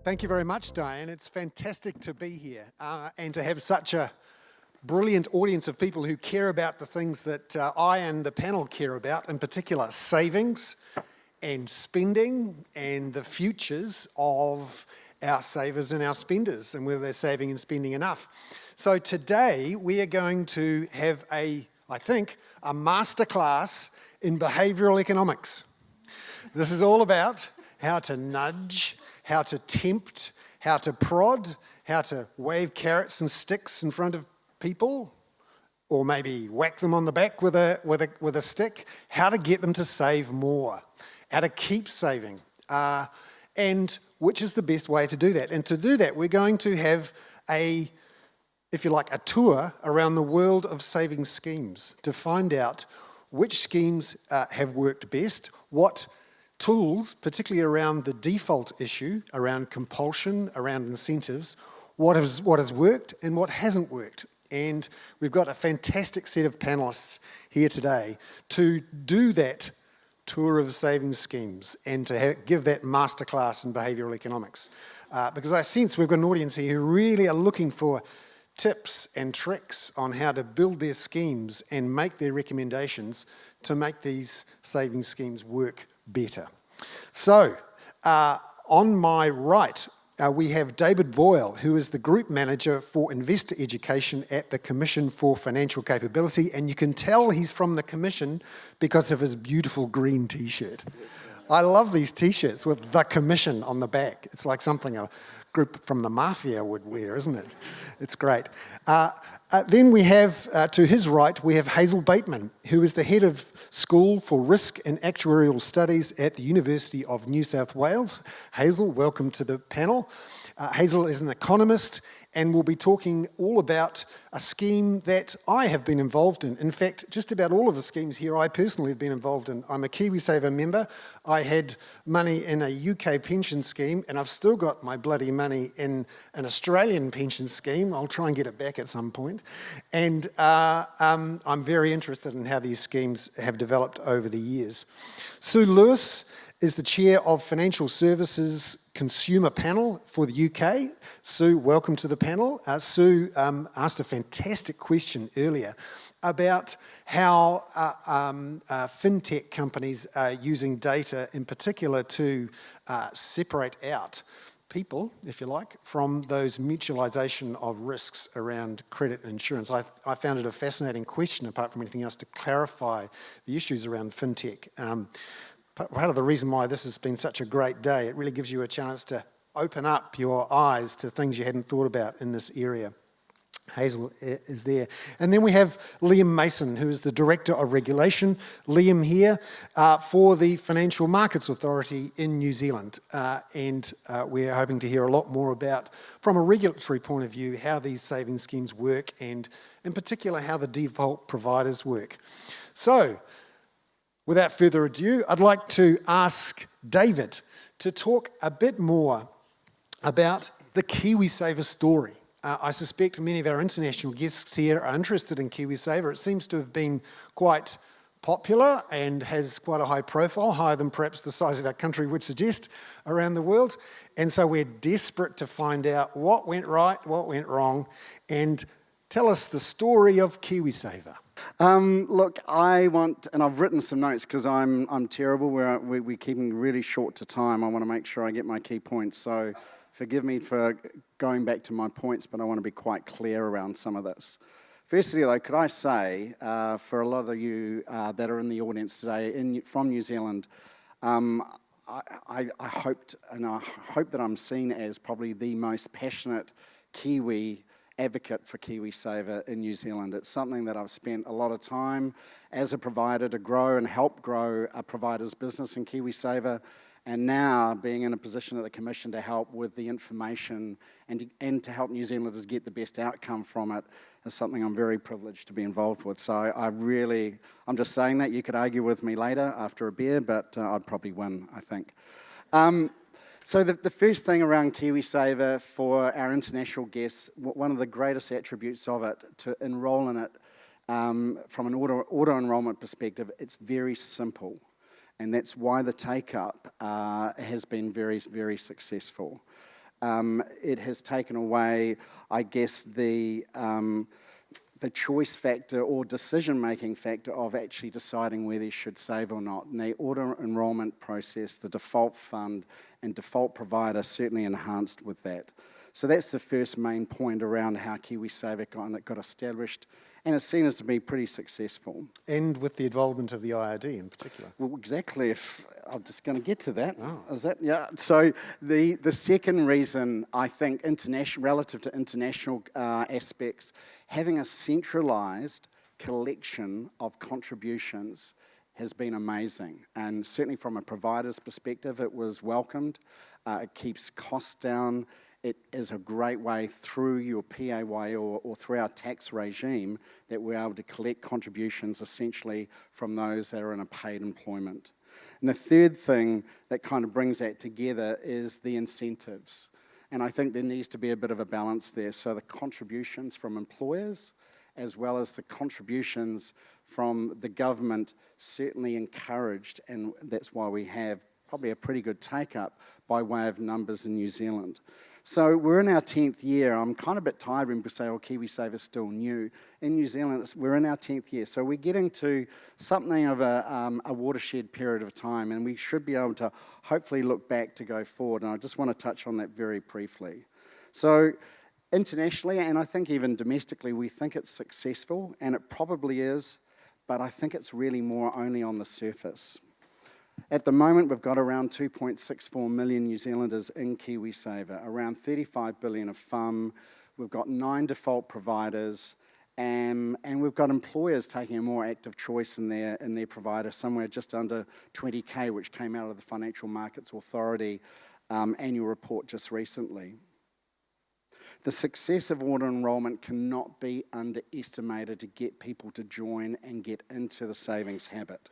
Thank you very much, Diane. It's fantastic to be here and to have such a brilliant audience of people who care about the things that I and the panel care about, in particular savings and spending and the futures of our savers and our spenders and whether they're saving and spending enough. So today we are going to have I think, a masterclass in behavioural economics. This is all about how to nudge, how to tempt, how to prod, how to wave carrots and sticks in front of people, or maybe whack them on the back with a stick, how to get them to save more, how to keep saving, and which is the best way to do that. And to do that, we're going to have if you like, a tour around the world of savings schemes to find out which schemes have worked best, what tools, particularly around the default issue, around compulsion, around incentives, what has worked and what hasn't worked. And we've got a fantastic set of panellists here today to do that tour of savings schemes and to give that masterclass in behavioural economics. Because I sense we've got an audience here who really are looking for tips and tricks on how to build their schemes and make their recommendations to make these savings schemes work better. So, on my right, we have David Boyle, who is the Group Manager for Investor Education at the Commission for Financial Capability, and you can tell he's from the Commission because of his beautiful green t-shirt. I love these t-shirts with the Commission on the back. It's like something a group from the mafia would wear, isn't it? It's great. Then we have, to his right, we have Hazel Bateman, who is the Head of School for Risk and Actuarial Studies at the University of New South Wales. Hazel, welcome to the panel. Hazel is an economist and we'll be talking all about a scheme that I have been involved in. In fact, just about all of the schemes here I personally have been involved in. I'm a KiwiSaver member. I had money in a UK pension scheme and I've still got my bloody money in an Australian pension scheme. I'll try and get it back at some point. And I'm very interested in how these schemes have developed over the years. Sue Lewis is the Chair of Financial Services Consumer Panel for the UK. Sue, welcome to the panel. Sue asked a fantastic question earlier about how fintech companies are using data in particular to separate out people, if you like, from those mutualisation of risks around credit and insurance. I found it a fascinating question, apart from anything else, to clarify the issues around fintech. Part of the reason why this has been such a great day, it really gives you a chance to open up your eyes to things you hadn't thought about in this area. Hazel is there. And then we have Liam Mason, who is the Director of Regulation. Liam here for the Financial Markets Authority in New Zealand. And we're hoping to hear a lot more about, from a regulatory point of view, how these savings schemes work and, in particular, how the default providers work. So, without further ado, I'd like to ask David to talk a bit more about the KiwiSaver story. I suspect many of our international guests here are interested in KiwiSaver. It seems to have been quite popular and has quite a high profile, higher than perhaps the size of our country would suggest around the world. And so we're desperate to find out what went right, what went wrong, and tell us the story of KiwiSaver. Look, and I've written some notes because I'm terrible. We're keeping really short to time. I want to make sure I get my key points. So forgive me for going back to my points, but I want to be quite clear around some of this. Firstly, though, could I say, for a lot of you that are in the audience today from New Zealand, I hope that I'm seen as probably the most passionate Kiwi advocate for KiwiSaver in New Zealand. It's something that I've spent a lot of time as a provider to grow and help grow a provider's business in KiwiSaver, and now being in a position at the Commission to help with the information and to help New Zealanders get the best outcome from it is something I'm very privileged to be involved with. So I'm just saying that. You could argue with me later after a beer, but I'd probably win, I think. So the first thing around KiwiSaver for our international guests, one of the greatest attributes of it, to enrol in it from an auto-enrollment perspective, it's very simple. And that's why the take-up has been very, very successful. It has taken away, I guess, the choice factor or decision-making factor of actually deciding whether you should save or not. And the auto-enrollment process, the default fund and default provider certainly enhanced with that. So that's the first main point around how KiwiSaver got established, and it's seen as to be pretty successful. And with the involvement of the IRD in particular. Well, exactly. I'm just going to get to that. Oh. Is that? Yeah. So the second reason, I think, relative to international aspects, having a centralised collection of contributions has been amazing. And certainly from a provider's perspective, it was welcomed. It keeps costs down. It is a great way through your PAYE or through our tax regime that we're able to collect contributions essentially from those that are in a paid employment. And the third thing that kind of brings that together is the incentives. And I think there needs to be a bit of a balance there. So the contributions from employers as well as the contributions from the government certainly encouraged, and that's why we have probably a pretty good take-up by way of numbers in New Zealand. So we're in our 10th year. I'm kind of a bit tired when people say, oh, KiwiSaver's still new. In New Zealand, we're in our 10th year. So we're getting to something of a watershed period of time, and we should be able to hopefully look back to go forward. And I just want to touch on that very briefly. So internationally, and I think even domestically, we think it's successful, and it probably is, but I think it's really more only on the surface. At the moment, we've got around 2.64 million New Zealanders in KiwiSaver, around 35 billion of FUM. We've got 9 default providers, and we've got employers taking a more active choice in their provider, somewhere just under 20K, which came out of the Financial Markets Authority annual report just recently. The success of auto-enrollment cannot be underestimated to get people to join and get into the savings habit.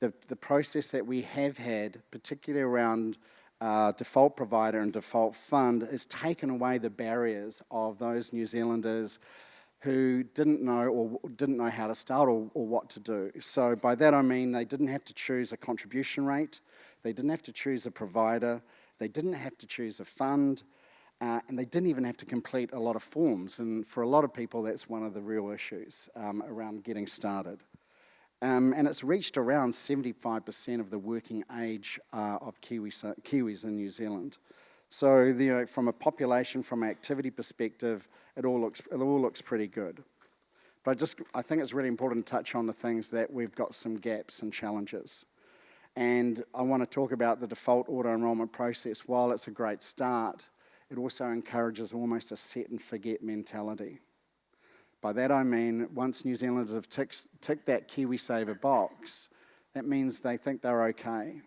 The process that we have had, particularly around default provider and default fund, has taken away the barriers of those New Zealanders who didn't know how to start or what to do. So by that I mean they didn't have to choose a contribution rate, they didn't have to choose a provider, they didn't have to choose a fund, and they didn't even have to complete a lot of forms. And for a lot of people, that's one of the real issues around getting started. And it's reached around 75% of the working age of Kiwis in New Zealand. So from a population, from an activity perspective, it all looks pretty good. But I think it's really important to touch on the things that we've got some gaps and challenges. And I want to talk about the default auto-enrollment process. While it's a great start, it also encourages almost a set and forget mentality. By that I mean, once New Zealanders have ticked that KiwiSaver box, that means they think they're okay.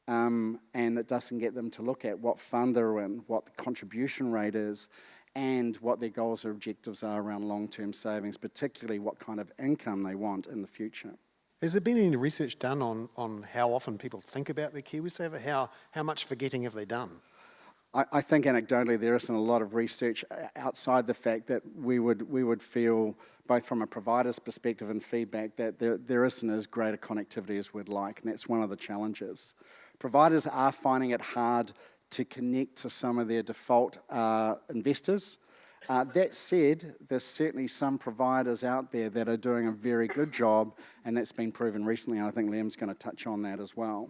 And it doesn't get them to look at what fund they're in, what the contribution rate is, and what their goals or objectives are around long-term savings, particularly what kind of income they want in the future. Has there been any research done on how often people think about their KiwiSaver? How much forgetting have they done? I think anecdotally there isn't a lot of research outside the fact that we would feel, both from a provider's perspective and feedback, that there isn't as great a connectivity as we'd like, and that's one of the challenges. Providers are finding it hard to connect to some of their default investors. That said, there's certainly some providers out there that are doing a very good job, and that's been proven recently, and I think Liam's going to touch on that as well.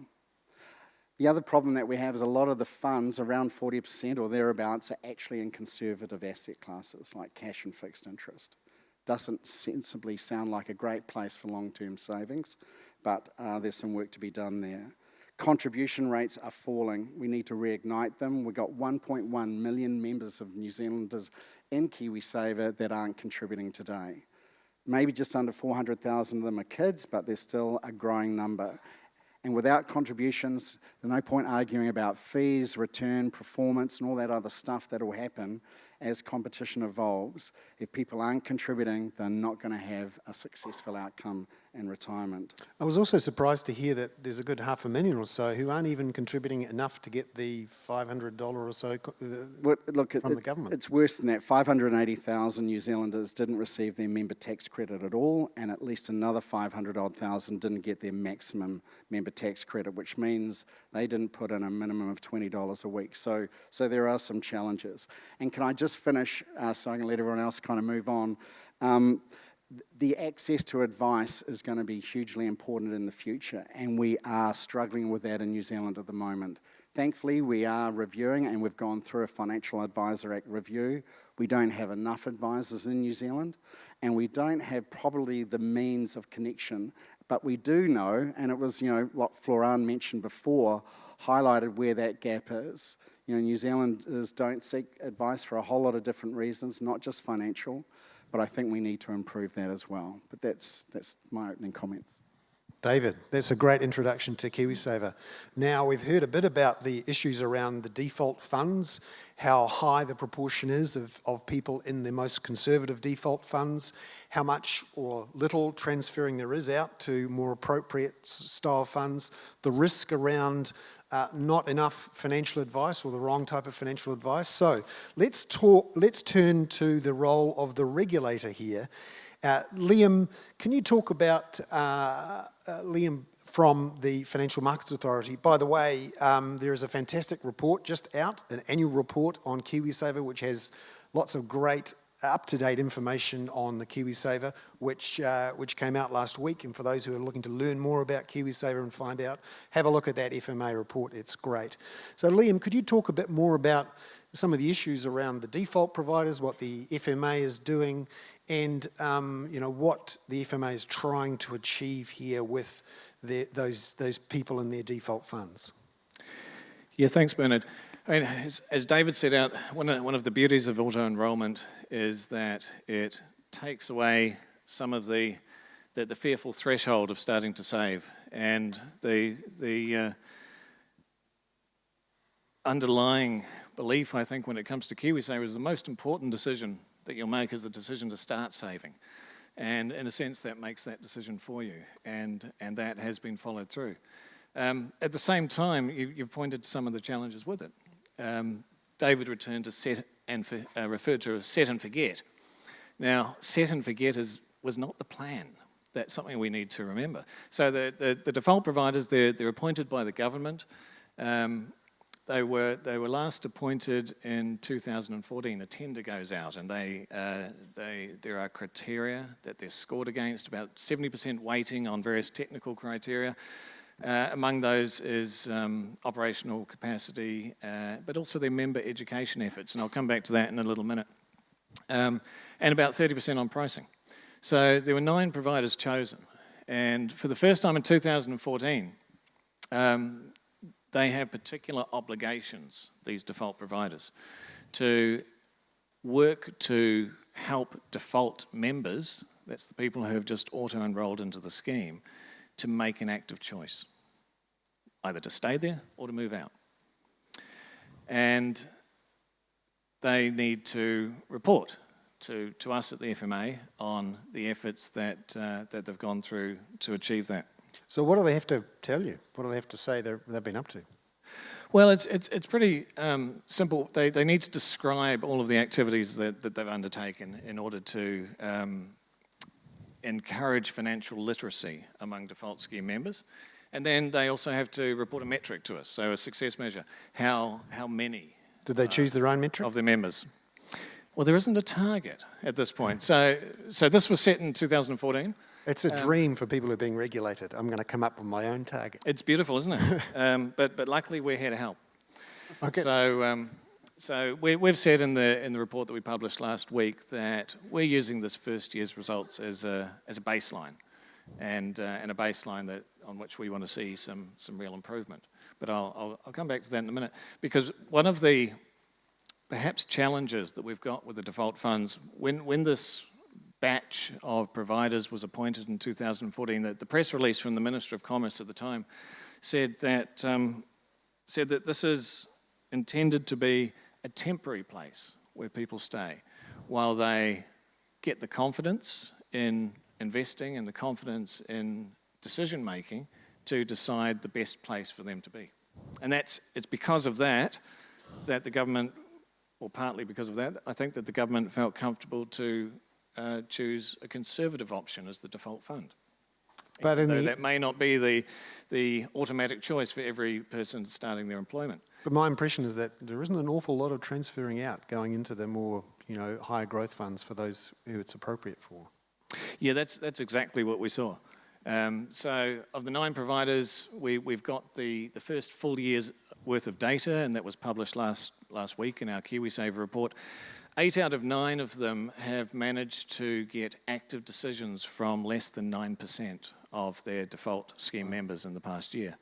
The other problem that we have is a lot of the funds, around 40% or thereabouts, are actually in conservative asset classes like cash and fixed interest. Doesn't sensibly sound like a great place for long-term savings, but there's some work to be done there. Contribution rates are falling. We need to reignite them. We've got 1.1 million members of New Zealanders in KiwiSaver that aren't contributing today. Maybe just under 400,000 of them are kids, but they're still a growing number. And without contributions, there's no point arguing about fees, return, performance, and all that other stuff that will happen as competition evolves. If people aren't contributing, they're not going to have a successful outcome and retirement. I was also surprised to hear that there's a good 500,000 or so who aren't even contributing enough to get the $500 or so from the government. It's worse than that. 580,000 New Zealanders didn't receive their member tax credit at all, and at least another 500,000 didn't get their maximum member tax credit, which means they didn't put in a minimum of $20 a week. So there are some challenges. And can I just finish so I can let everyone else kind of move on? The access to advice is going to be hugely important in the future, and we are struggling with that in New Zealand at the moment. Thankfully, we are reviewing, and we've gone through a Financial Advisor Act review. We don't have enough advisors in New Zealand, and we don't have probably the means of connection, but we do know, and it was, what Florian mentioned before, highlighted where that gap is. New Zealanders don't seek advice for a whole lot of different reasons, not just financial, but I think we need to improve that as well. But that's my opening comments. David, that's a great introduction to KiwiSaver. Now, we've heard a bit about the issues around the default funds, how high the proportion is of people in the most conservative default funds, how much or little transferring there is out to more appropriate style funds, the risk around not enough financial advice or the wrong type of financial advice. So let's turn to the role of the regulator here. Liam, can you talk about Liam from the Financial Markets Authority? By the way, there is a fantastic report just out, an annual report on KiwiSaver, which has lots of great up-to-date information on the KiwiSaver, which came out last week. And for those who are looking to learn more about KiwiSaver and find out, have a look at that FMA report. It's great. So Liam, could you talk a bit more about some of the issues around the default providers, what the FMA is doing, and what the FMA is trying to achieve here with those people in their default funds? Yeah, thanks, Bernard. I mean, as David set out, one of the beauties of auto-enrolment is that it takes away some of the fearful threshold of starting to save, and the underlying belief, I think, when it comes to KiwiSaver is the most important decision that you'll make is the decision to start saving, and in a sense that makes that decision for you, and that has been followed through. At the same time, you've pointed to some of the challenges with it. David referred to set and forget. Now, set and forget was not the plan. That's something we need to remember. So the default providers, they're appointed by the government. They were last appointed in 2014. A tender goes out, and there are criteria that they're scored against, about 70% weighting on various technical criteria. Among those is operational capacity, but also their member education efforts, and I'll come back to that in a little minute. And about 30% on pricing. So there were 9 providers chosen, and for the first time in 2014, they have particular obligations, these default providers, to work to help default members, that's the people who have just auto-enrolled into the scheme, to make an active choice, either to stay there or to move out. And they need to report to us at the FMA on the efforts that they've gone through to achieve that. So what do they have to tell you? What do they have to say they've been up to? Well, it's pretty simple. They need to describe all of the activities that they've undertaken in order to encourage financial literacy among default scheme members. And then they also have to report a metric to us, so a success measure. How many Did they choose their own metric? of their members? Well, there isn't a target at this point. So this was set in 2014. It's a dream for people who are being regulated. I'm going to come up with my own target. It's beautiful, isn't it? But luckily we're here to help. Okay. So we've said in the report that we published last week that we're using this first year's results as a baseline, and a baseline on which we want to see some real improvement. But I'll come back to that in a minute, because one of the perhaps challenges that we've got with the default funds, when this batch of providers was appointed in 2014, the press release from the Minister of Commerce at the time said that this is intended to be a temporary place where people stay while they get the confidence in investing and the confidence in decision making to decide the best place for them to be. And it's because of that the government, or partly because of that, I think that the government felt comfortable to choose a conservative option as the default fund. But That may not be the automatic choice for every person starting their employment. But my impression is that there isn't an awful lot of transferring out going into the more, higher growth funds for those who it's appropriate for. Yeah, that's exactly what we saw. So of the 9 providers, we've got the first full year's worth of data, and that was published last week in our KiwiSaver report. 8 out of 9 of them have managed to get active decisions from less than 9% of their default scheme members in the past year.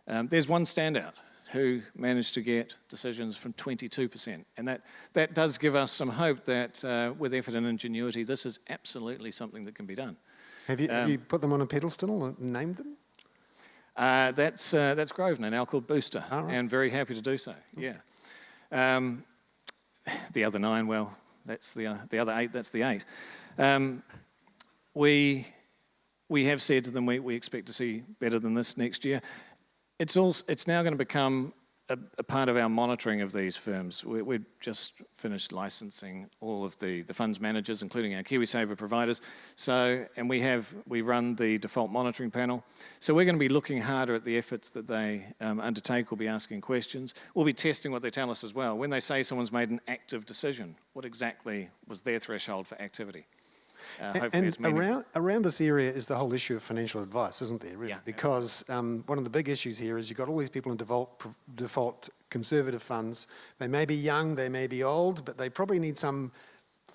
There's one standout who managed to get decisions from 22%. And that does give us some hope that with effort and ingenuity, this is absolutely something that can be done. Have you put them on a pedestal and named them? That's Grosvenor, now called Booster, right. and very happy to do so, yeah. The other 9, well, that's the other 8, that's the 8. We have said to them we expect to see better than this next year. It's now going to become a part of our monitoring of these firms. We've just finished licensing all of the funds managers, including our KiwiSaver providers. So, and we run the default monitoring panel. So we're going to be looking harder at the efforts that they undertake. We'll be asking questions. We'll be testing what they tell us as well. When they say someone's made an active decision, what exactly was their threshold for activity? And around this area is the whole issue of financial advice, isn't there, really? Yeah. Because one of the big issues here is you've got all these people in default conservative funds. They may be young, they may be old, but they probably need some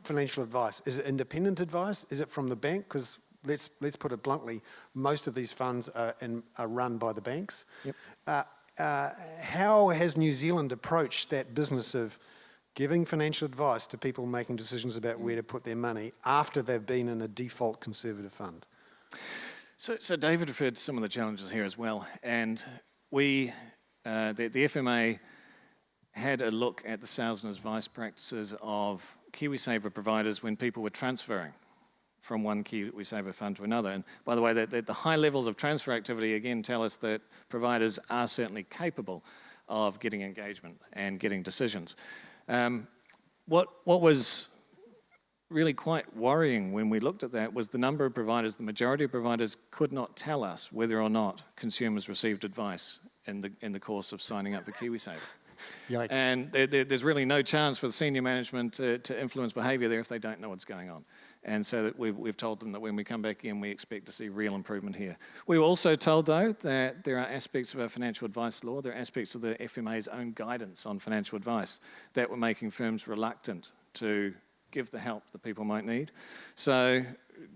financial advice. Is it independent advice? Is it from the bank? Because let's put it bluntly, most of these funds are run by the banks. Yep. How has New Zealand approached that business of giving financial advice to people making decisions about where to put their money after they've been in a default conservative fund? So David referred to some of the challenges here as well, and the FMA had a look at the sales and advice practices of KiwiSaver providers when people were transferring from one KiwiSaver fund to another. And by the way, the high levels of transfer activity again tell us that providers are certainly capable of getting engagement and getting decisions. What was really quite worrying when we looked at that was the number of providers. The majority of providers could not tell us whether or not consumers received advice in the course of signing up for KiwiSaver. Yikes. And there's really no chance for the senior management to influence behaviour there if they don't know what's going on. And so that we've told them that when we come back in, we expect to see real improvement here. We were also told, though, that there are aspects of our financial advice law, there are aspects of the FMA's own guidance on financial advice that were making firms reluctant to give the help that people might need. So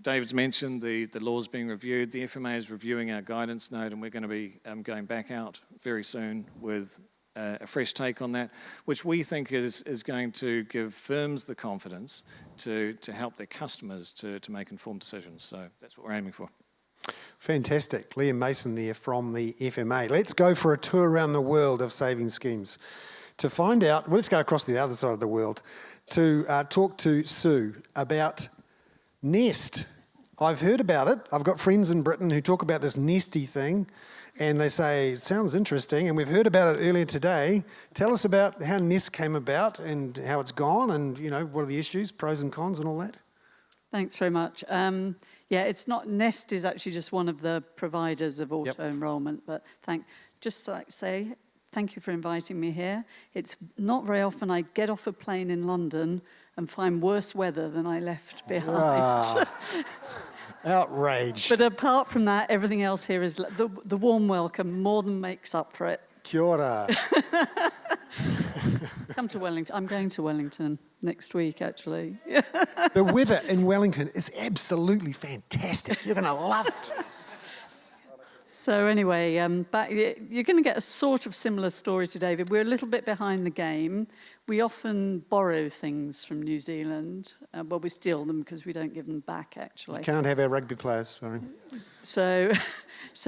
David's mentioned the laws being reviewed. The FMA is reviewing our guidance note, and we're going to be going back out very soon with a fresh take on that, which we think is going to give firms the confidence to help their customers to make informed decisions. So that's what we're aiming for. Fantastic. Liam Mason there from the FMA. Let's go for a tour around the world of savings schemes. To find out, well, let's go across the other side of the world to talk to Sue about Nest. I've heard about it. I've got friends in Britain who talk about this Nesty thing, and they say, it sounds interesting, and we've heard about it earlier today. Tell us about how Nest came about and how it's gone, and what are the issues, pros and cons and all that? Thanks very much. Yeah, it's not, Nest is actually just one of the providers of auto-enrolment, but just like to say, thank you for inviting me here. It's not very often I get off a plane in London and find worse weather than I left behind. Outrage. But apart from that, everything else here is, the warm welcome more than makes up for it. Kia ora. Come to Wellington. I'm going to Wellington next week, actually. The weather in Wellington is absolutely fantastic. You're going to love it. So anyway, you're going to get a sort of similar story to David. We're a little bit behind the game. We often borrow things from New Zealand. Well, we steal them because we don't give them back, actually. You can't have our rugby players, sorry. So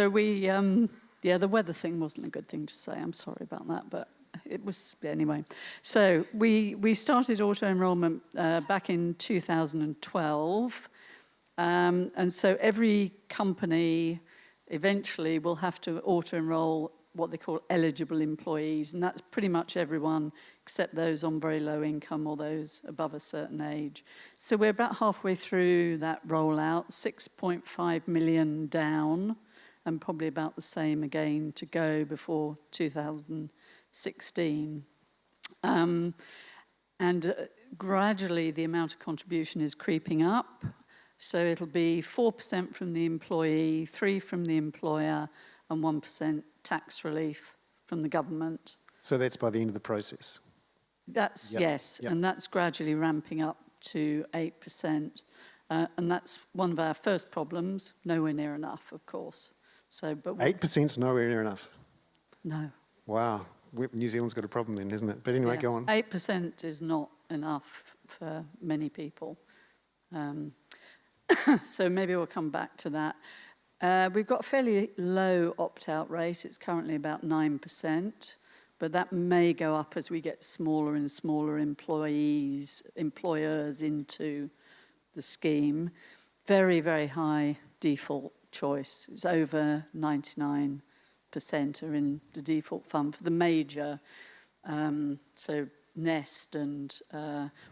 we, the weather thing wasn't a good thing to say. I'm sorry about that, but it was, anyway. So we started auto-enrolment back in 2012. And so every company eventually will have to auto-enroll what they call eligible employees, and that's pretty much everyone except those on very low income or those above a certain age. So we're about halfway through that rollout, 6.5 million down, and probably about the same again to go before 2016. Gradually the amount of contribution is creeping up. So it'll be 4% from the employee, 3% from the employer, and 1% tax relief from the government. So that's by the end of the process? That's, Yep. yes, Yep. and that's gradually ramping up to 8%. And that's one of our first problems, nowhere near enough, of course. So, but 8% nowhere near enough. no. Wow. New Zealand's got a problem then, isn't it? But anyway, Yeah. go on. 8% is not enough for many people. So maybe we'll come back to that. We've got a fairly low opt-out rate. It's currently about 9%, but that may go up as we get smaller and smaller employers into the scheme. Very, very high default choice. It's over 99% are in the default fund for the major, so Nest and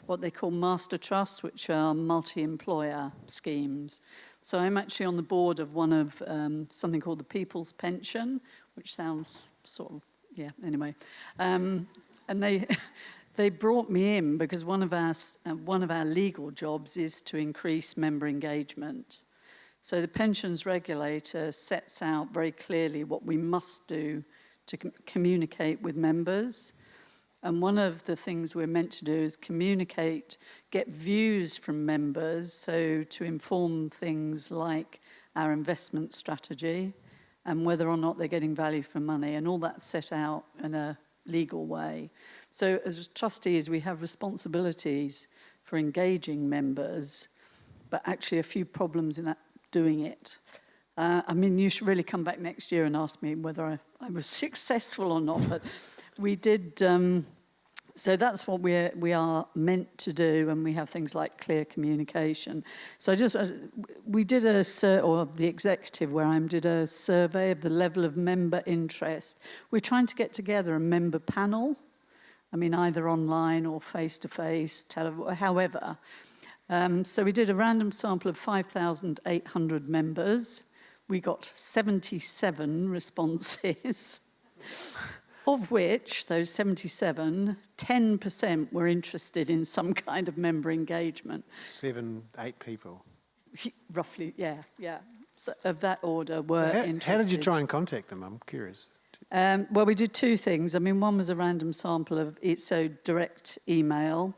what they call master trusts, which are multi-employer schemes. So I'm actually on the board of one of something called the People's Pension, which sounds sort of, yeah, anyway. And they brought me in because one of our legal jobs is to increase member engagement. So the pensions regulator sets out very clearly what we must do to communicate with members. And one of the things we're meant to do is communicate, get views from members, so to inform things like our investment strategy and whether or not they're getting value for money, and all that's set out in a legal way. So as trustees, we have responsibilities for engaging members, but actually a few problems in that, doing it. I mean, you should really come back next year and ask me whether I was successful or not, but we did, so that's what we are meant to do, and we have things like clear communication. So we did or the executive where I am did a survey of the level of member interest. We're trying to get together a member panel, I mean, either online or face-to-face, however. So we did a random sample of 5,800 members. We got 77 responses, of which, those 77, 10% were interested in some kind of member engagement. 7, 8 people. Roughly, yeah. So of that order were interested. How did you try and contact them? I'm curious. Well, we did two things. I mean, one was a random sample of direct email,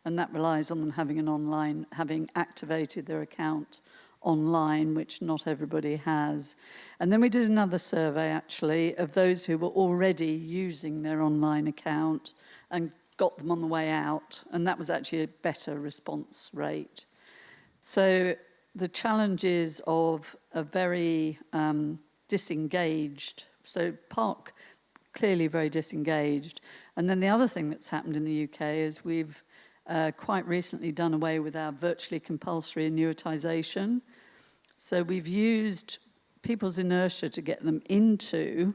and that relies on them having activated their account online, which not everybody has. And then we did another survey, actually, of those who were already using their online account and got them on the way out, and that was actually a better response rate. So the challenges of a very disengaged, so Park clearly very disengaged. And then the other thing that's happened in the UK is we've quite recently done away with our virtually compulsory annuitisation. So we've used people's inertia to get them into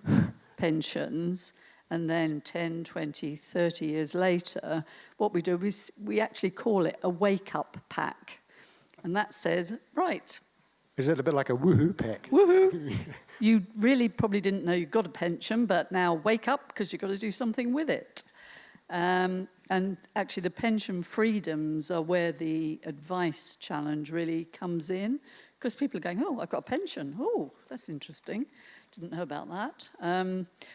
pensions, and then 10, 20, 30 years later, what we do is we actually call it a wake-up pack. And that says, right. Is it a bit like a woohoo pack? Woohoo! You really probably didn't know you got a pension, but now wake up because you've got to do something with it. And actually the pension freedoms are where the advice challenge really comes in, because people are going, oh, I've got a pension. Oh, that's interesting. Didn't know about that.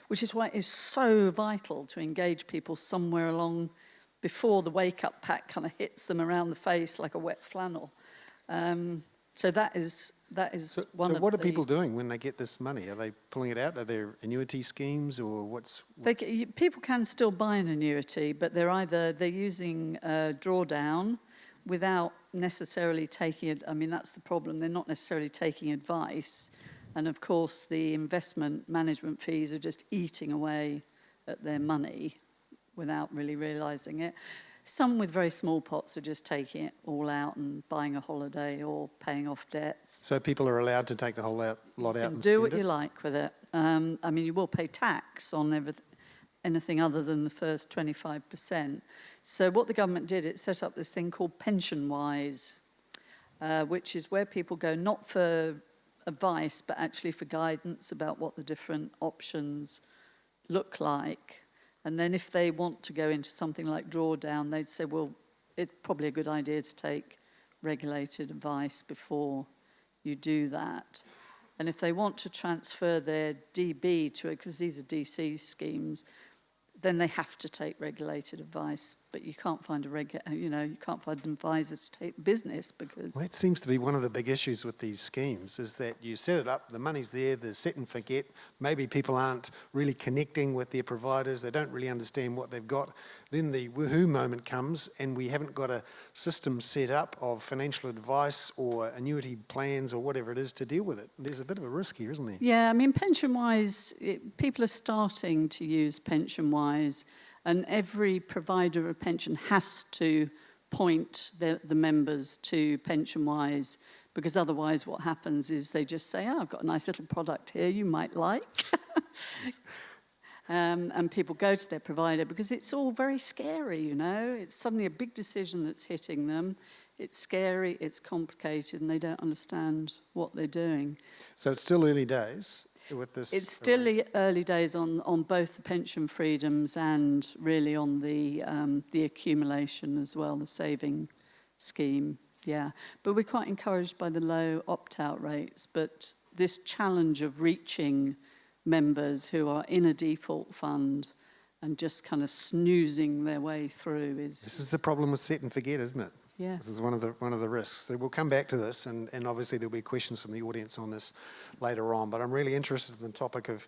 Which is why it is so vital to engage people somewhere along before the wake-up pack kind of hits them around the face like a wet flannel. So that is one of the... So what are people doing when they get this money? Are they pulling it out? Are there annuity schemes, or what's... People can still buy an annuity, but they're using drawdown without necessarily taking it. I mean, that's the problem. They're not necessarily taking advice. And of course, the investment management fees are just eating away at their money without really realising it. Some with very small pots are just taking it all out and buying a holiday or paying off debts. So people are allowed to take the whole lot out You and can spend do what it? you like with it. I mean, you will pay tax on anything other than the first 25%. So what the government did, it set up this thing called PensionWise, which is where people go not for advice, but actually for guidance about what the different options look like. And then if they want to go into something like drawdown, they'd say, well, it's probably a good idea to take regulated advice before you do that. And if they want to transfer their DB to it, because these are DC schemes, then they have to take regulated advice. But you can't find you can't find an advisor to take business because... Well, that seems to be one of the big issues with these schemes, is that you set it up, the money's there, the set and forget. Maybe people aren't really connecting with their providers, they don't really understand what they've got. Then the woohoo moment comes and we haven't got a system set up of financial advice or annuity plans or whatever it is to deal with it. There's a bit of a risk here, isn't there? Yeah, I mean, PensionWise, people are starting to use PensionWise, and every provider of pension has to point the members to PensionWise, because otherwise what happens is they just say, oh, I've got a nice little product here you might like. And people go to their provider because it's all very scary, you know. It's suddenly a big decision that's hitting them. It's scary, it's complicated, and they don't understand what they're doing. So it's still early days with this? It's still early days on both the pension freedoms and really on the accumulation as well, the saving scheme, yeah. But we're quite encouraged by the low opt-out rates, but this challenge of reaching members who are in a default fund and just kind of snoozing their way through is... This is the problem with set and forget, isn't it? Yeah. This is one of the risks. We'll come back to this, and obviously there'll be questions from the audience on this later on, but I'm really interested in the topic of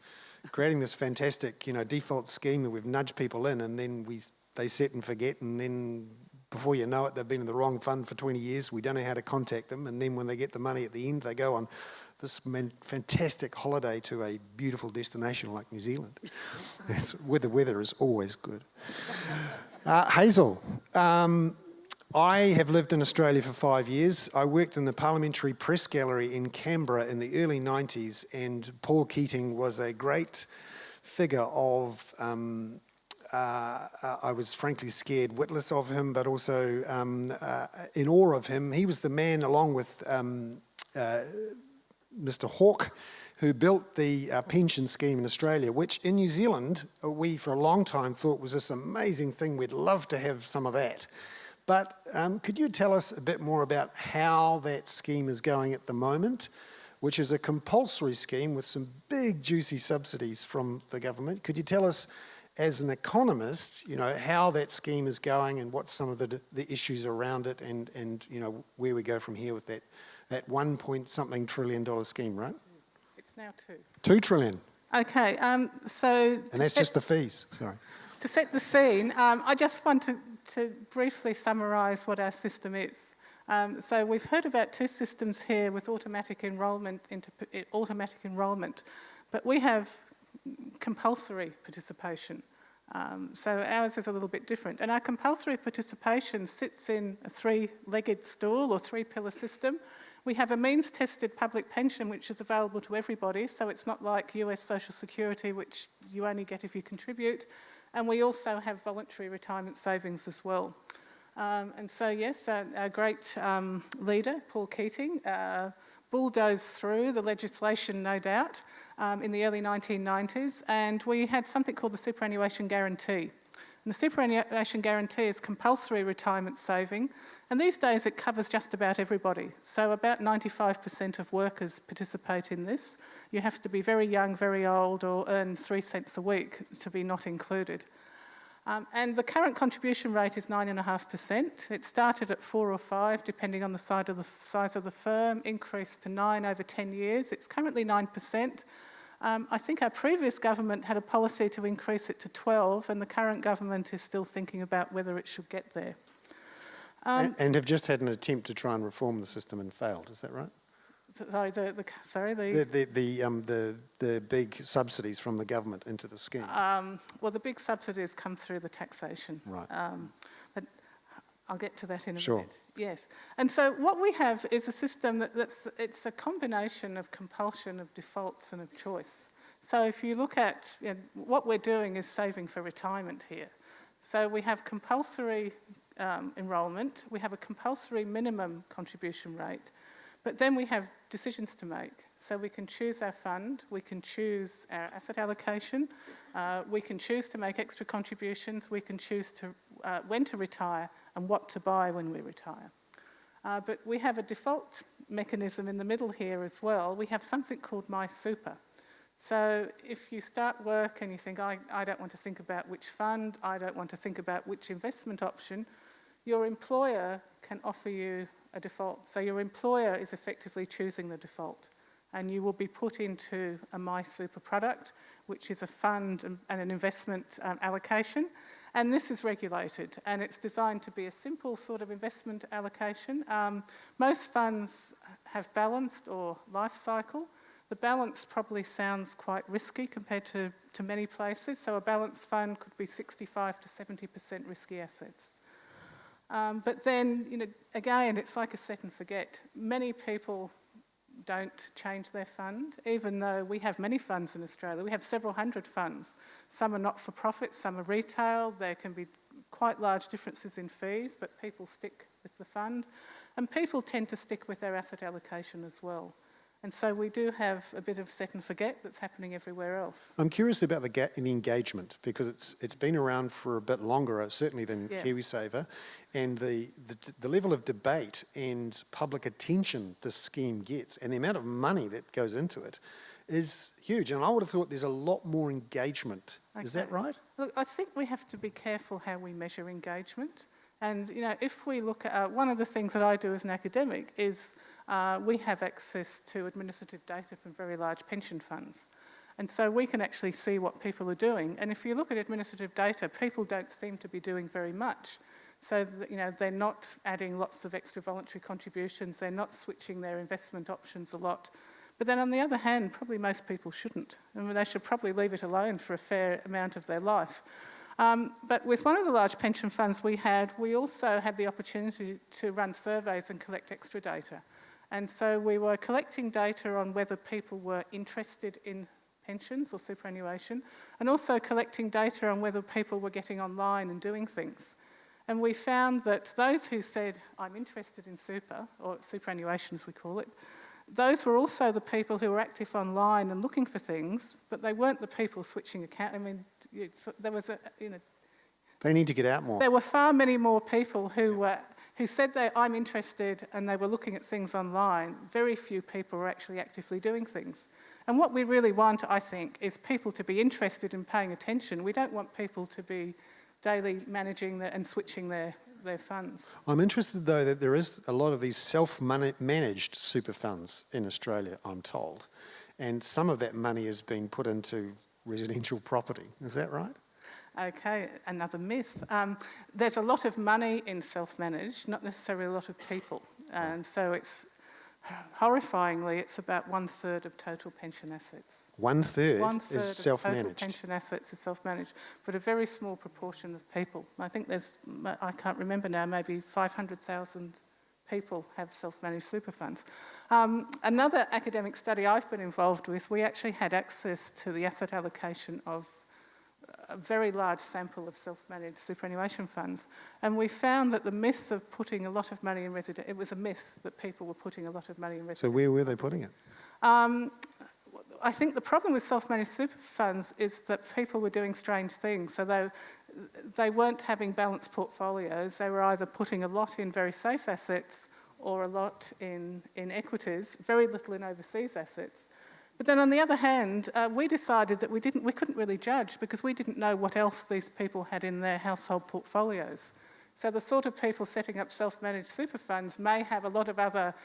creating this fantastic, default scheme that we've nudged people in, and then they set and forget, and then before you know it, they've been in the wrong fund for 20 years. We don't know how to contact them, and then when they get the money at the end, they go on this fantastic holiday to a beautiful destination like New Zealand. Where the weather is always good. Hazel, I have lived in Australia for 5 years. I worked in the Parliamentary Press Gallery in Canberra in the early 90s, and Paul Keating was a great figure of, I was frankly scared witless of him, but also in awe of him. He was the man, along with Mr. Hawke, who built the pension scheme in Australia, which in New Zealand, we for a long time thought was this amazing thing. We'd love to have some of that. But could you tell us a bit more about how that scheme is going at the moment, which is a compulsory scheme with some big juicy subsidies from the government? Could you tell us, as an economist, how that scheme is going and what some of the issues around it, and where we go from here with that 1-point-something trillion scheme, right? It's now 2. 2 trillion. Okay, so... And that's just the fees, sorry. To set the scene, I just want to briefly summarise what our system is. So we've heard about 2 systems here with automatic enrolment, but we have compulsory participation. So ours is a little bit different. And our compulsory participation sits in a 3-legged stool or 3-pillar system. We have a means-tested public pension, which is available to everybody, so it's not like US Social Security, which you only get if you contribute. And we also have voluntary retirement savings as well. And so, yes, our great leader, Paul Keating, bulldozed through the legislation, no doubt, in the early 1990s, and we had something called the superannuation guarantee. And the superannuation guarantee is compulsory retirement saving, and these days it covers just about everybody. So about 95% of workers participate in this. You have to be very young, very old, or earn 3 cents a week to be not included. And the current contribution rate is 9.5%. It started at 4 or 5, depending on the size of the firm, increased to 9 over 10 years. It's currently 9%. I think our previous government had a policy to increase it to 12, and the current government is still thinking about whether it should get there. And have just had an attempt to try and reform the system and failed, is that right? Sorry, the big subsidies from the government into the scheme. Well, the big subsidies come through the taxation. Right. But I'll get to that in a Sure. minute. Yes. And so what we have is a system it's a combination of compulsion, of defaults and of choice. So if you look at, what we're doing is saving for retirement here. So we have compulsory enrolment, we have a compulsory minimum contribution rate, but then we have decisions to make. So we can choose our fund, we can choose our asset allocation, we can choose to make extra contributions, we can choose to when to retire and what to buy when we retire. But we have a default mechanism in the middle here as well. We have something called My Super. So if you start work and you think, I don't want to think about which fund, I don't want to think about which investment option, your employer can offer you a default. So your employer is effectively choosing the default. And you will be put into a My Super product, which is a fund and an investment allocation. And this is regulated, and it's designed to be a simple sort of investment allocation. Most funds have balanced or life cycle. The balance probably sounds quite risky compared to many places. So a balanced fund could be 65 to 70% risky assets. But then, again, it's like a set and forget. Many people don't change their fund, even though we have many funds in Australia. We have several hundred funds. Some are not-for-profit, some are retail. There can be quite large differences in fees, but people stick with the fund. And people tend to stick with their asset allocation as well. And so we do have a bit of set and forget that's happening everywhere else. I'm curious about the engagement, because it's been around for a bit longer, certainly than KiwiSaver, and the level of debate and public attention this scheme gets and the amount of money that goes into it is huge. And I would have thought there's a lot more engagement. Okay. Is that right? Look, I think we have to be careful how we measure engagement. And, if we look at one of the things that I do as an academic is we have access to administrative data from very large pension funds. And so we can actually see what people are doing. And if you look at administrative data, people don't seem to be doing very much. So, they're not adding lots of extra voluntary contributions, they're not switching their investment options a lot. But then on the other hand, probably most people shouldn't. I mean, they should probably leave it alone for a fair amount of their life. But with one of the large pension funds we also had the opportunity to run surveys and collect extra data. And so we were collecting data on whether people were interested in pensions or superannuation, and also collecting data on whether people were getting online and doing things. And we found that those who said, I'm interested in super, or superannuation as we call it, those were also the people who were active online and looking for things, but they weren't the people switching account. I mean, there was they need to get out more. There were far many more people who said I'm interested and they were looking at things online. Very few people were actually actively doing things. And what we really want, I think, is people to be interested in paying attention. We don't want people to be daily managing and switching their funds. I'm interested, though, that there is a lot of these self-managed super funds in Australia, I'm told. And some of that money is being put into residential property. Is that right? Okay, another myth. There's a lot of money in self-managed, not necessarily a lot of people. And so it's, horrifyingly, it's about 1/3 of total pension assets. 1/3 is self-managed. Total pension assets is self-managed, but a very small proportion of people. I think I can't remember now, maybe 500,000 people have self-managed super funds. Another academic study I've been involved with, we actually had access to the asset allocation of a very large sample of self-managed superannuation funds, and we found that the myth of putting a lot of money in resident, it was a myth that people were putting a lot of money in resident. So where were they putting it? I think the problem with self-managed super funds is that people were doing strange things. So they weren't having balanced portfolios. They were either putting a lot in very safe assets or a lot in equities, very little in overseas assets. But then on the other hand, we decided that we couldn't really judge because we didn't know what else these people had in their household portfolios. So the sort of people setting up self-managed super funds may have a lot of other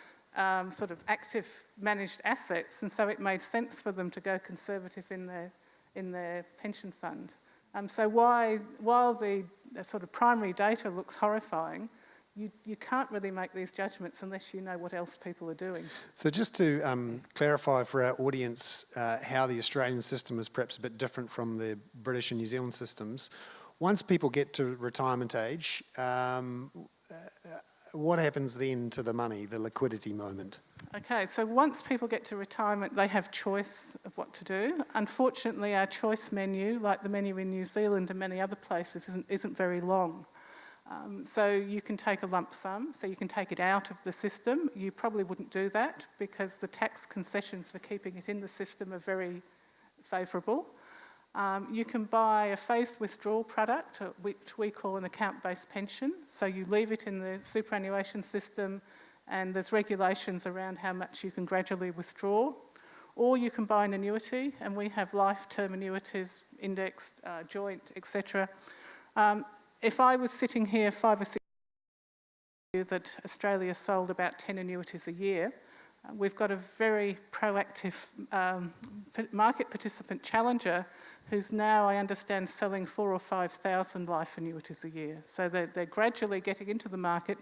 sort of active managed assets, and so it made sense for them to go conservative in their pension fund. So while the sort of primary data looks horrifying, you can't really make these judgments unless you know what else people are doing. So just to clarify for our audience how the Australian system is perhaps a bit different from the British and New Zealand systems, once people get to retirement age, what happens then to the money, the liquidity moment? Okay, so once people get to retirement, they have choice of what to do. Unfortunately, our choice menu, like the menu in New Zealand and many other places, isn't very long. So you can take a lump sum, so you can take it out of the system. You probably wouldn't do that because the tax concessions for keeping it in the system are very favourable. You can buy a phased withdrawal product, which we call an account-based pension. So you leave it in the superannuation system and there's regulations around how much you can gradually withdraw. Or you can buy an annuity, and we have life-term annuities, indexed, joint, etc. If I was sitting here 5 or 6 years ago that Australia sold about 10 annuities a year, we've got a very proactive market participant challenger who's now, I understand, selling 4,000 or 5,000 life annuities a year. So they're gradually getting into the market.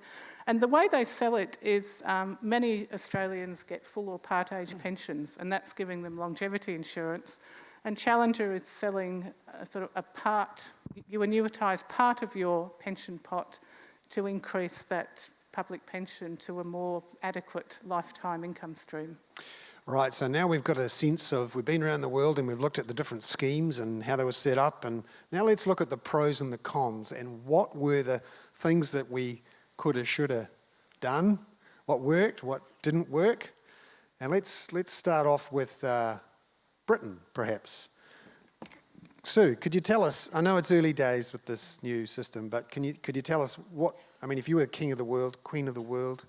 And the way they sell it is many Australians get full or part-age pensions, and that's giving them longevity insurance. And Challenger is selling sort of a part, you annuitise part of your pension pot to increase that public pension to a more adequate lifetime income stream. Right, so now we've got a sense of, we've been around the world and we've looked at the different schemes and how they were set up, and now let's look at the pros and the cons and what were the things that we coulda, shoulda done, what worked, what didn't work. And let's start off with Britain, perhaps. Sue, could you tell us, I know it's early days with this new system, but could you tell us what, I mean, if you were king of the world, queen of the world,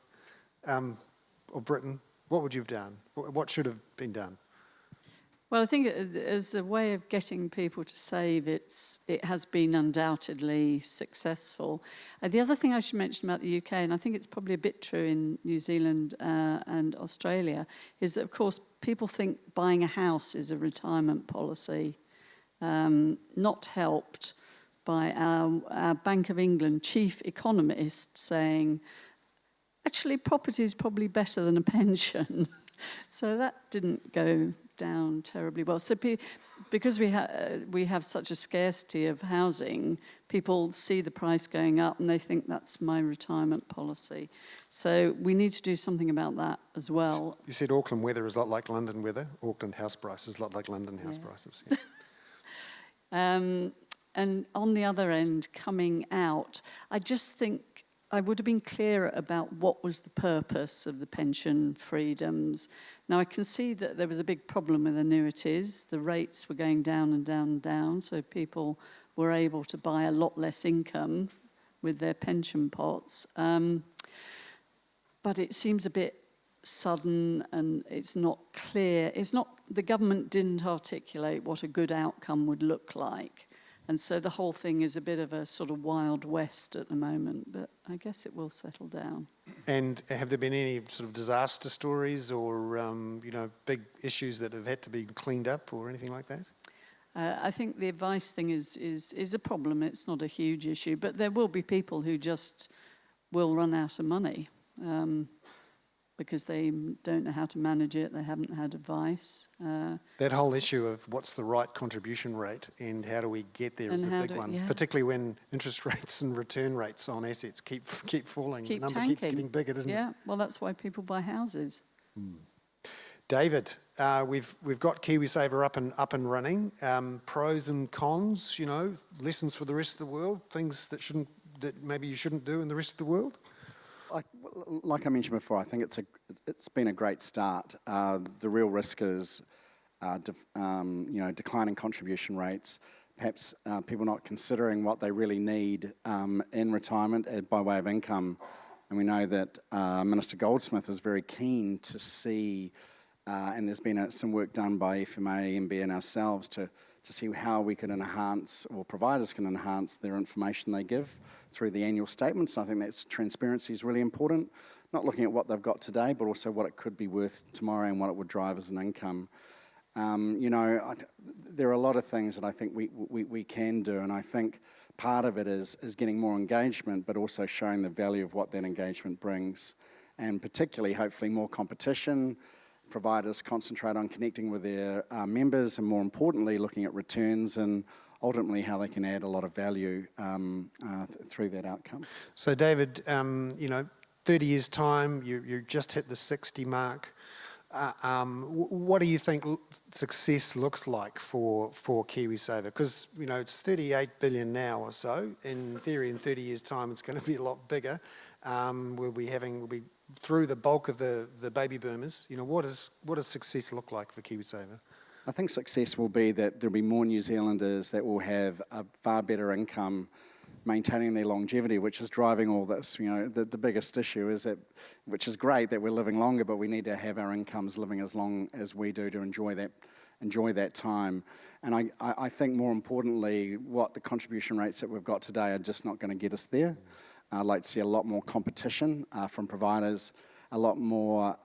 of Britain, what would you have done? What should have been done? Well, I think as a way of getting people to save, it has been undoubtedly successful. The other thing I should mention about the UK, and I think it's probably a bit true in New Zealand and Australia, is that, of course, people think buying a house is a retirement policy, not helped by our Bank of England chief economist saying, actually, property is probably better than a pension. So that didn't go down terribly well. So because we have such a scarcity of housing, people see the price going up and they think that's my retirement policy. So we need to do something about that as well. You said Auckland weather is a lot like London weather. Auckland house prices is a lot like London house prices. Yeah. And on the other end, coming out, I just think I would have been clearer about what was the purpose of the pension freedoms. Now, I can see that there was a big problem with annuities. The rates were going down and down and down, so people were able to buy a lot less income with their pension pots. But it seems a bit sudden and it's not clear. The government didn't articulate what a good outcome would look like. And so the whole thing is a bit of a sort of Wild West at the moment, but I guess it will settle down. And have there been any sort of disaster stories or, big issues that have had to be cleaned up or anything like that? I think the advice thing is a problem. It's not a huge issue, but there will be people who just will run out of money because they don't know how to manage it, they haven't had advice. That whole issue of what's the right contribution rate and how do we get there is a big one, particularly when interest rates and return rates on assets keep falling. The number keeps getting bigger, doesn't it? Yeah, well, that's why people buy houses. David, we've got KiwiSaver up and running. Pros and cons, lessons for the rest of the world, things that maybe you shouldn't do in the rest of the world? Like I mentioned before, I think it's been a great start. The real risk is, declining contribution rates. Perhaps people not considering what they really need in retirement by way of income. And we know that Minister Goldsmith is very keen to see, and there's been some work done by FMA, MB, and ourselves to see how we can enhance, or providers can enhance their information they give through the annual statements. I think that transparency is really important, not looking at what they've got today, but also what it could be worth tomorrow and what it would drive as an income. There are a lot of things that I think we can do, and I think part of it is getting more engagement, but also showing the value of what that engagement brings, and particularly, hopefully, more competition. Providers concentrate on connecting with their members and, more importantly, looking at returns and ultimately how they can add a lot of value through that outcome. So David, 30 years' time, you just hit the 60 mark. What do you think success looks like for KiwiSaver? Because, it's 38 billion now or so. In theory, in 30 years' time, it's going to be a lot bigger. We'll be through the bulk of the baby boomers. What does success look like for KiwiSaver? I think success will be that there'll be more New Zealanders that will have a far better income, maintaining their longevity, which is driving all this. The biggest issue is that, which is great that we're living longer, but we need to have our incomes living as long as we do to enjoy that time. And I think more importantly, what the contribution rates that we've got today are just not going to get us there. I'd like to see a lot more competition from providers, a lot more,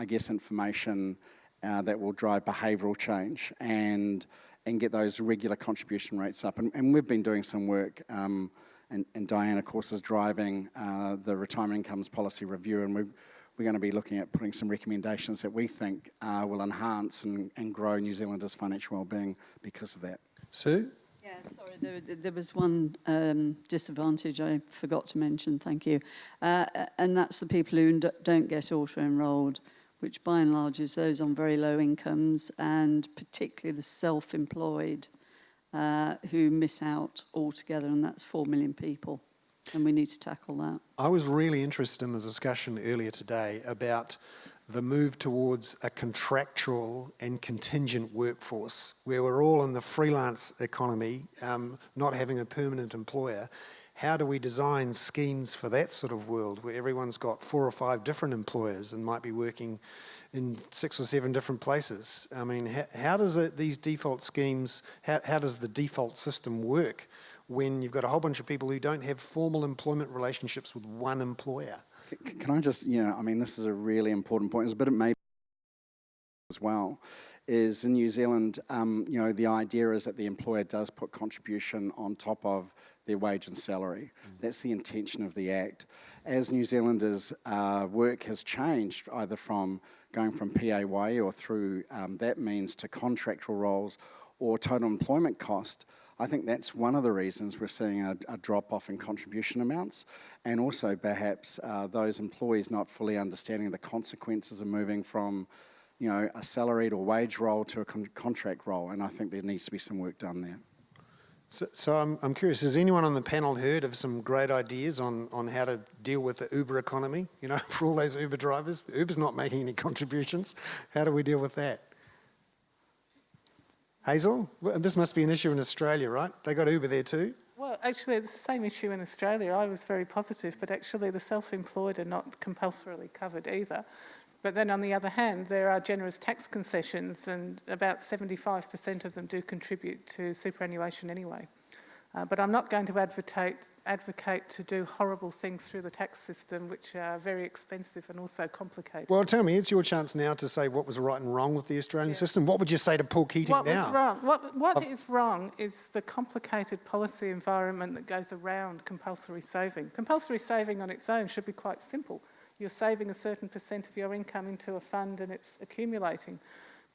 information that will drive behavioural change and get those regular contribution rates up. And we've been doing some work, and Diane, of course, is driving the retirement incomes policy review, and we're going to be looking at putting some recommendations that we think will enhance and grow New Zealanders' financial wellbeing because of that. Sue? Yeah, sorry, there was one disadvantage I forgot to mention, thank you. And that's the people who don't get auto-enrolled, which by and large is those on very low incomes, and particularly the self-employed who miss out altogether, and that's 4 million people, and we need to tackle that. I was really interested in the discussion earlier today about the move towards a contractual and contingent workforce, where we're all in the freelance economy, not having a permanent employer. How do we design schemes for that sort of world, where everyone's got 4 or 5 different employers and might be working in 6 or 7 different places? I mean, how does these default schemes, how does the default system work when you've got a whole bunch of people who don't have formal employment relationships with one employer? Can I just, this is a really important point. It's a bit of maybe as well, is in New Zealand, the idea is that the employer does put contribution on top of their wage and salary. That's the intention of the Act. As New Zealanders' work has changed, either from going from PAYE or through that means to contractual roles or total employment cost, I think that's one of the reasons we're seeing a drop-off in contribution amounts, and also perhaps those employees not fully understanding the consequences of moving from a salaried or wage role to a contract role, and I think there needs to be some work done there. So I'm curious, has anyone on the panel heard of some great ideas on how to deal with the Uber economy? For all those Uber drivers, Uber's not making any contributions. How do we deal with that? Hazel? Well, this must be an issue in Australia, right? They got Uber there too? Well, actually, it's the same issue in Australia. I was very positive, but actually the self-employed are not compulsorily covered either. But then on the other hand, there are generous tax concessions, and about 75% of them do contribute to superannuation anyway. But I'm not going to advocate to do horrible things through the tax system, which are very expensive and also complicated. Well, tell me, it's your chance now to say what was right and wrong with the Australian system. What would you say to Paul Keating now? What was wrong? What is wrong is the complicated policy environment that goes around compulsory saving. Compulsory saving on its own should be quite simple. You're saving a certain percent of your income into a fund and it's accumulating.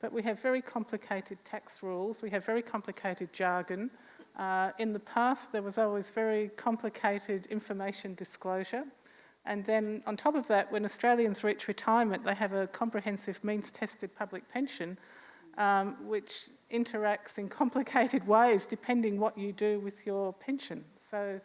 But we have very complicated tax rules, we have very complicated jargon. In the past, there was always very complicated information disclosure. And then on top of that, when Australians reach retirement, they have a comprehensive means-tested public pension, which interacts in complicated ways depending what you do with your pension. So,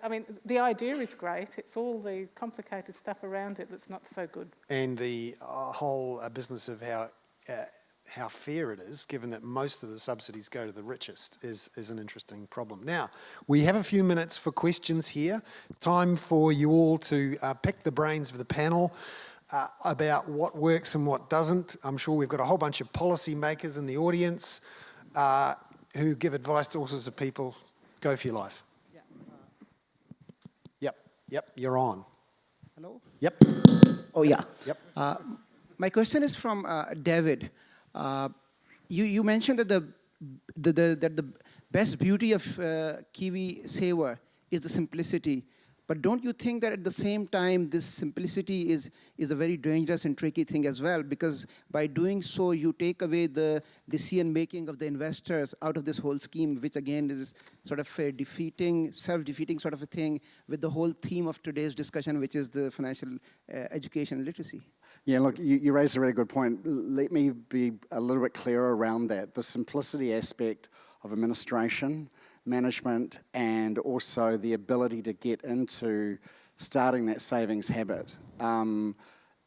I mean, the idea is great. It's all the complicated stuff around it that's not so good. And the whole business of how fair it is, given that most of the subsidies go to the richest, is an interesting problem. Now, we have a few minutes for questions here. Time for you all to pick the brains of the panel about what works and what doesn't. I'm sure we've got a whole bunch of policy makers in the audience who give advice to all sorts of people. Go for your life. Yep, you're on. Hello? Yep. Oh, yeah. Yep. My question is from David. You mentioned that the best beauty of KiwiSaver is the simplicity, But don't you think that at the same time, this simplicity is a very dangerous and tricky thing as well? Because by doing so, you take away the decision-making of the investors out of this whole scheme, which again is sort of a defeating, self-defeating sort of a thing with the whole theme of today's discussion, which is the financial education and literacy. Yeah, look, you raised a really good point. Let me be a little bit clearer around that. The simplicity aspect of administration, management, and also the ability to get into starting that savings habit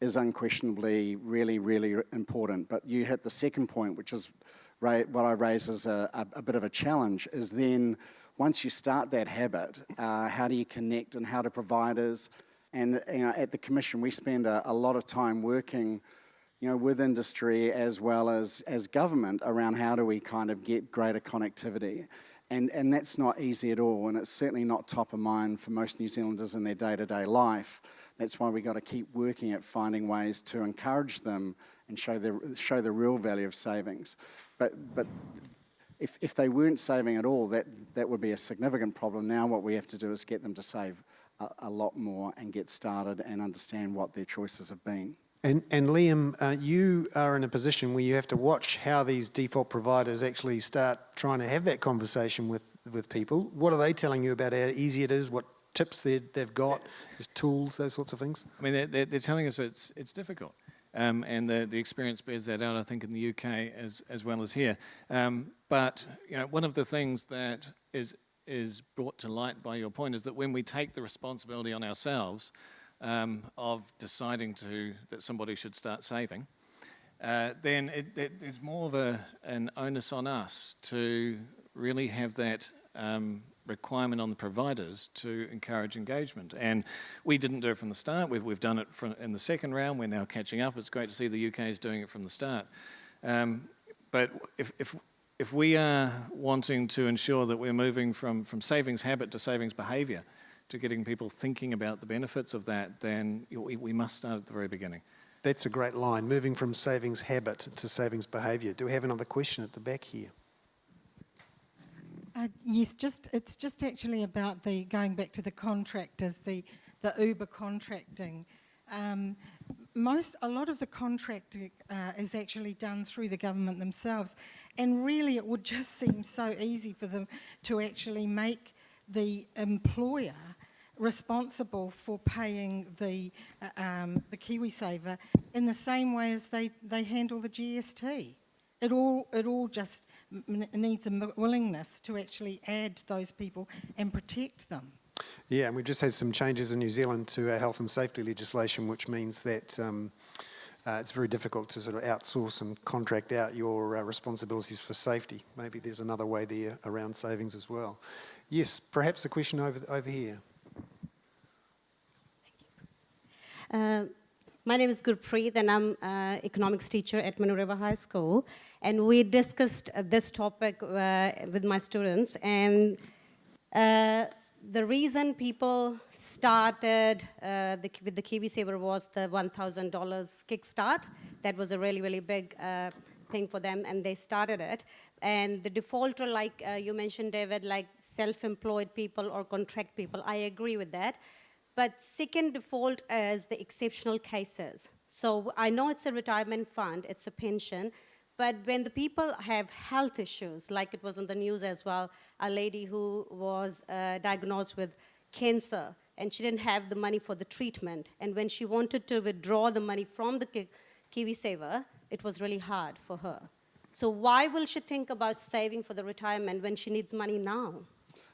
is unquestionably really, really important. But you hit the second point, which is what I raise as a bit of a challenge, is then once you start that habit, how do you connect and how do providers, and at the Commission we spend a lot of time working with industry as well as government around how do we kind of get greater connectivity. And that's not easy at all, and it's certainly not top of mind for most New Zealanders in their day-to-day life. That's why we've got to keep working at finding ways to encourage them and show the real value of savings. But if they weren't saving at all, that would be a significant problem. Now what we have to do is get them to save a lot more and get started and understand what their choices have been. And Liam, you are in a position where you have to watch how these default providers actually start trying to have that conversation with people. What are they telling you about how easy it is, what tips they've got, just tools, those sorts of things? I mean, they're telling us it's difficult. And the experience bears that out, I think, in the UK as well as here. But one of the things that is brought to light by your point is that when we take the responsibility on ourselves of deciding that somebody should start saving, then there's more of an onus on us to really have that requirement on the providers to encourage engagement. And we didn't do it from the start. We've done it in the second round. We're now catching up. It's great to see the UK is doing it from the start. But if we are wanting to ensure that we're moving from savings habit to savings behaviour, to getting people thinking about the benefits of that, then we must start at the very beginning. That's a great line, moving from savings habit to savings behaviour. Do we have another question at the back here? Yes, it's just actually about going back to the contractors, the Uber contracting. A lot of the contracting is actually done through the government themselves, and really it would just seem so easy for them to actually make the employer responsible for paying the KiwiSaver in the same way as they handle the GST. It all just needs a willingness to actually add those people and protect them. Yeah, and we've just had some changes in New Zealand to our health and safety legislation, which means that it's very difficult to sort of outsource and contract out your responsibilities for safety. Maybe there's another way there around savings as well. Yes, perhaps a question over here. My name is Gurpreet, and I'm an economics teacher at Moderator High School. And we discussed this topic with my students. And the reason people started with the KiwiSaver was the $1,000 kickstart. That was a really, really big thing for them, and they started it. And the defaulter, like you mentioned, David, like self-employed people or contract people, I agree with that. But second default is the exceptional cases. So I know it's a retirement fund, it's a pension, but when the people have health issues, like it was on the news as well, a lady who was diagnosed with cancer, and she didn't have the money for the treatment, and when she wanted to withdraw the money from the KiwiSaver, it was really hard for her. So why will she think about saving for the retirement when she needs money now?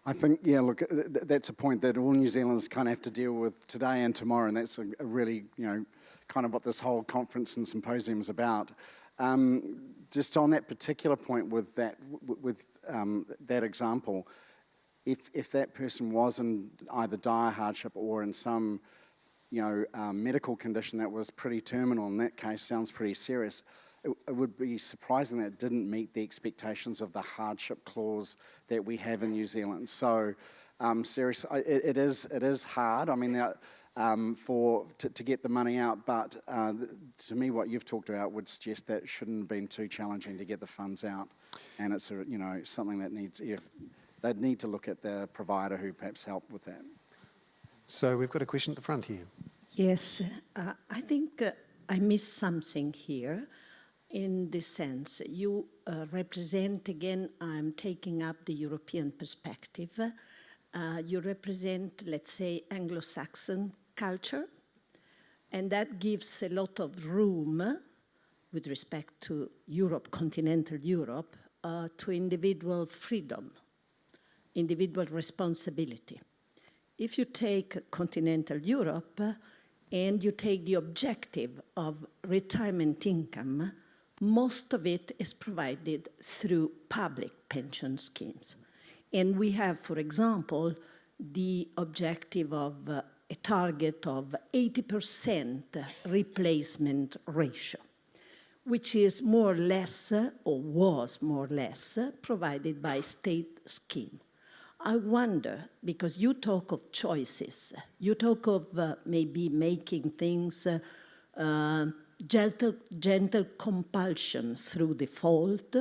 I think, yeah, look, that's a point that all New Zealanders kind of have to deal with today and tomorrow, and that's a really, kind of what this whole conference and symposium is about. Just on that particular point with that example, if that person was in either dire hardship or in some, medical condition that was pretty terminal, in that case, sounds pretty serious, it would be surprising that it didn't meet the expectations of the hardship clause that we have in New Zealand. So, seriously, it is hard. I mean, to get the money out, but to me, what you've talked about would suggest that it shouldn't have been too challenging to get the funds out, and it's something that they'd need to look at the provider who perhaps helped with that. So we've got a question at the front here. Yes, I think I missed something here in this sense. You represent, again, I'm taking up the European perspective. You represent, let's say, Anglo-Saxon culture, and that gives a lot of room with respect to Europe, continental Europe, to individual freedom, individual responsibility. If you take continental Europe and you take the objective of retirement income, most of it is provided through public pension schemes. And we have, for example, the objective of a target of 80% replacement ratio, which is more or less, or was more or less, provided by state scheme. I wonder, because you talk of choices, you talk of maybe making things gentle compulsion through default,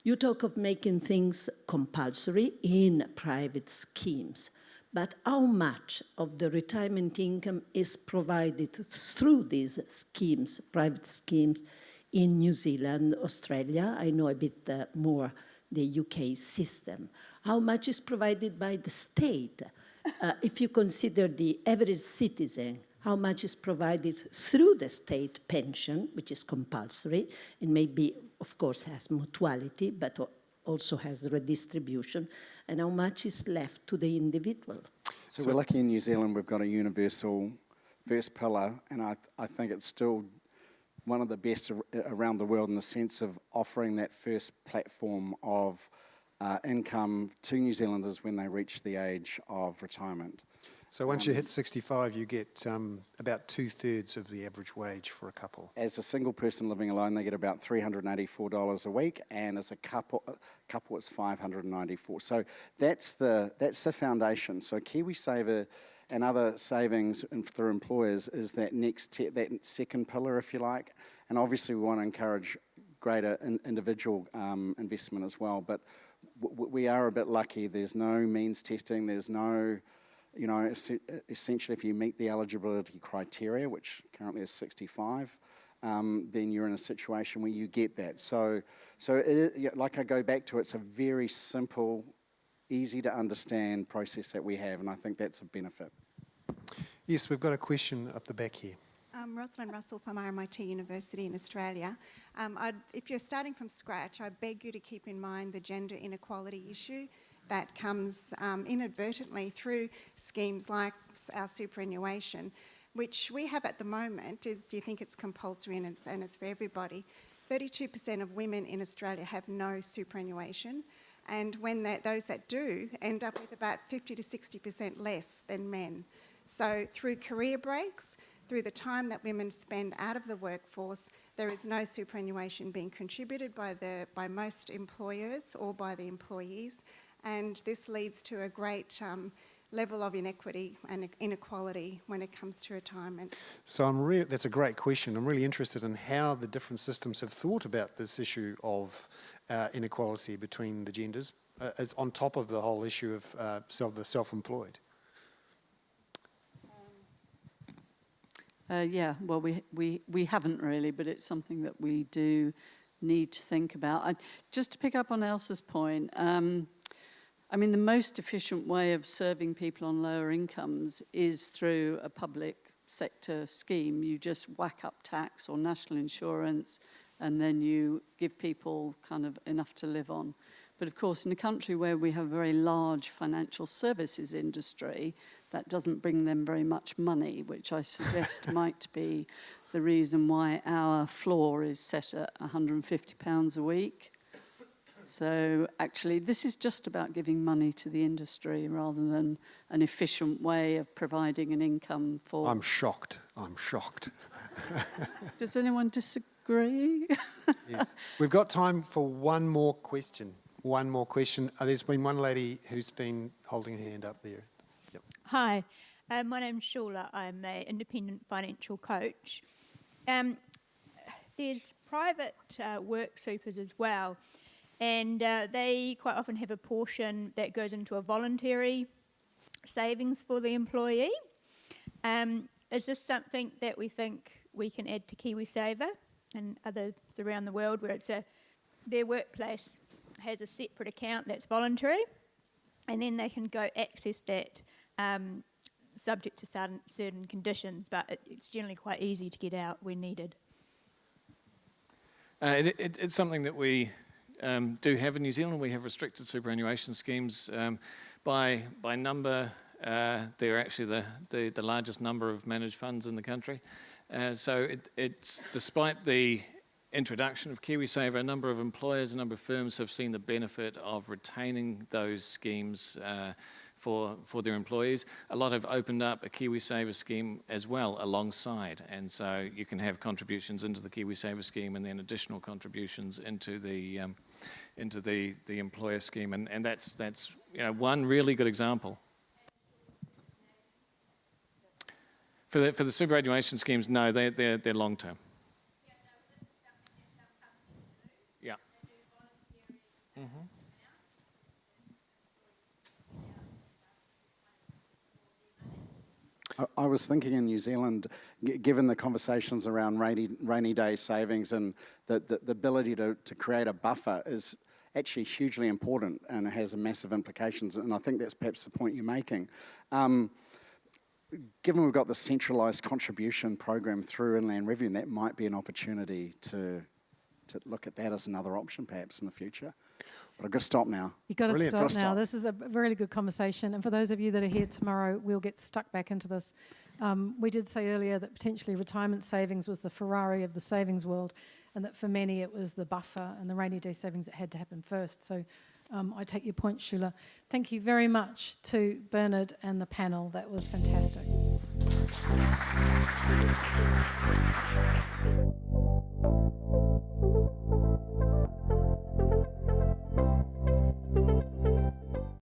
you talk of making things compulsory in private schemes, but how much of the retirement income is provided through these schemes, private schemes, in New Zealand, Australia? I know a bit more the UK system. How much is provided by the state? If you consider the average citizen, how much is provided through the state pension, which is compulsory, and maybe, of course, has mutuality, but also has redistribution, and how much is left to the individual? So we're lucky in New Zealand, we've got a universal first pillar, and I think it's still one of the best around the world in the sense of offering that first platform of income to New Zealanders when they reach the age of retirement. So once you hit 65, you get about 2/3 of the average wage for a couple. As a single person living alone, they get about $384 a week, and as a couple it's $594. So that's the foundation. So KiwiSaver and other savings through employers is that that second pillar, if you like. And obviously we want to encourage greater individual investment as well. But we are a bit lucky. There's no means testing. There's no, essentially if you meet the eligibility criteria, which currently is 65, then you're in a situation where you get that. So like I go back to, it's a very simple, easy to understand process that we have, and I think that's a benefit. Yes, we've got a question up the back here. Rosalind Russell from RMIT University in Australia. If you're starting from scratch, I beg you to keep in mind the gender inequality issue that comes inadvertently through schemes like our superannuation, which we have at the moment is, you think it's compulsory and it's for everybody. 32% of women in Australia have no superannuation, and when those that do end up with about 50 to 60% less than men. So through career breaks, through the time that women spend out of the workforce, there is no superannuation being contributed by most employers or by the employees, and this leads to a great level of inequity and inequality when it comes to retirement. So that's a great question. I'm really interested in how the different systems have thought about this issue of inequality between the genders, on top of the whole issue of the self-employed. Yeah, well, we haven't really, but it's something that we do need to think about. Just to pick up on Elsa's point, I mean, the most efficient way of serving people on lower incomes is through a public sector scheme. You just whack up tax or national insurance, and then you give people kind of enough to live on. But of course, in a country where we have a very large financial services industry, that doesn't bring them very much money, which I suggest might be the reason why our floor is set at £150 a week. So actually, this is just about giving money to the industry rather than an efficient way of providing an income for... I'm shocked. Does anyone disagree? Yes. We've got time for one more question. There's been one lady who's been holding her hand up there. Yep. Hi, my name's Shula. I'm an independent financial coach. There's private work supers as well, and they quite often have a portion that goes into a voluntary savings for the employee. Is this something that we think we can add to KiwiSaver and others around the world where their workplace has a separate account that's voluntary, and then they can go access that subject to certain conditions, but it's generally quite easy to get out when needed? It's something that we do have in New Zealand. We have restricted superannuation schemes. By number, they're actually the largest number of managed funds in the country. So it's despite the introduction of KiwiSaver, a number of employers, a number of firms have seen the benefit of retaining those schemes for their employees. A lot have opened up a KiwiSaver scheme as well alongside, and so you can have contributions into the KiwiSaver scheme and then additional contributions into the employer scheme, and that's one really good example. For the superannuation schemes, no, they're long term. Yeah. Mm-hmm. I was thinking in New Zealand, given the conversations around rainy day savings and the ability to create a buffer is actually hugely important, and it has massive implications, and I think that's perhaps the point you're making. Given we've got the centralised contribution program through Inland Revenue, that might be an opportunity to look at that as another option perhaps in the future. But I've got to stop now. You've got to stop now. This is a really good conversation. And for those of you that are here tomorrow, we'll get stuck back into this. We did say earlier that potentially retirement savings was the Ferrari of the savings world, and that for many it was the buffer and the rainy day savings that had to happen first. So I take your point, Shula. Thank you very much to Bernard and the panel. That was fantastic.